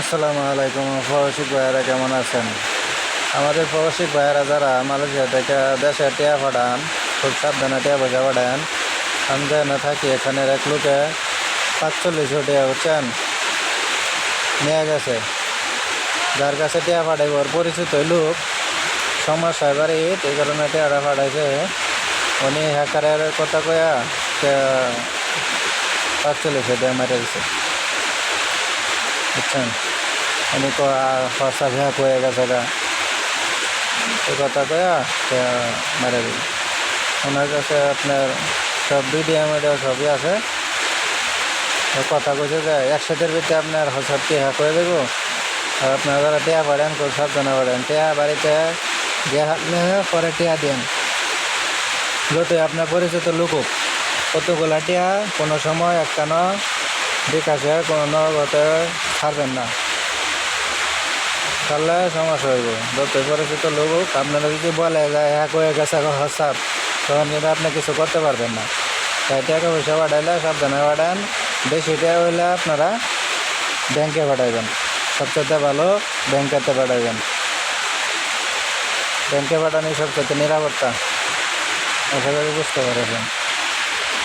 আসসালামু আলাইকুম প্রবাসী ভাইয়ারা, কেমন আছেন? আমাদের প্রবাসী ভাইয়ারা যারা মালয়েশিয়া থেকে দেশে টিয়া পাঠান, খুব সাবধানে টিয়া পয়সা পাঠান। আমি যেখানে থাকি এখানের এক লোকে 45 টিয়া বুঝছেন নিয়ে গেছে। যার কাছে টিয়া পাঠাইব ওর পরিচিত লোক সমস্যায় বাড়িত, এই কারণে টিয়াটা পাঠাইছে। উনি হ্যাকারের কথা কয়া 45 টিয়া মেরে দিছে বুঝছেন। উনি খরচা ভ্যাক হয়ে গেছে গা, এই কথা কয়া মেরে দিল। ওনার কাছে আপনার সব ভিডিও মিডিও সবই আছে। কথা কইছে যে 100 ভিতরে আপনার সব হ্যাক হয়ে দেবো। আর আপনারা যারা টিয়া পারেন খুব সাবধানে পারেন। টিয়া বাড়িতে গিয়ে হাঁটলে পরে টিয়া দেন, যতই আপনার পরিচিত লুকুক। কতগুলা টিয়া কোনো সময় একখানো বিকাশে কোনো নগদে ছাড়বেন না, তাহলে সমস্যা হইব। যতই পরিচিত লুকুক, আপনারা যদি বলে যায় হ্যাক হয়ে গেছে হোয়াটসঅ্যাপ, তখন কিন্তু আপনি কিছু করতে পারবেন না। তাই টাকা পয়সা পাঠাইলে সাবধানে পাঠান। বেশি টাকা হইলে আপনারা ব্যাংকে পাঠাইবেন, সবচেয়ে ভালো ব্যাংকেতে পাঠাইবেন। ব্যাংকে পাঠানোই সবচেয়ে নিরাপত্তা, আশা করি বুঝতে পারবেন।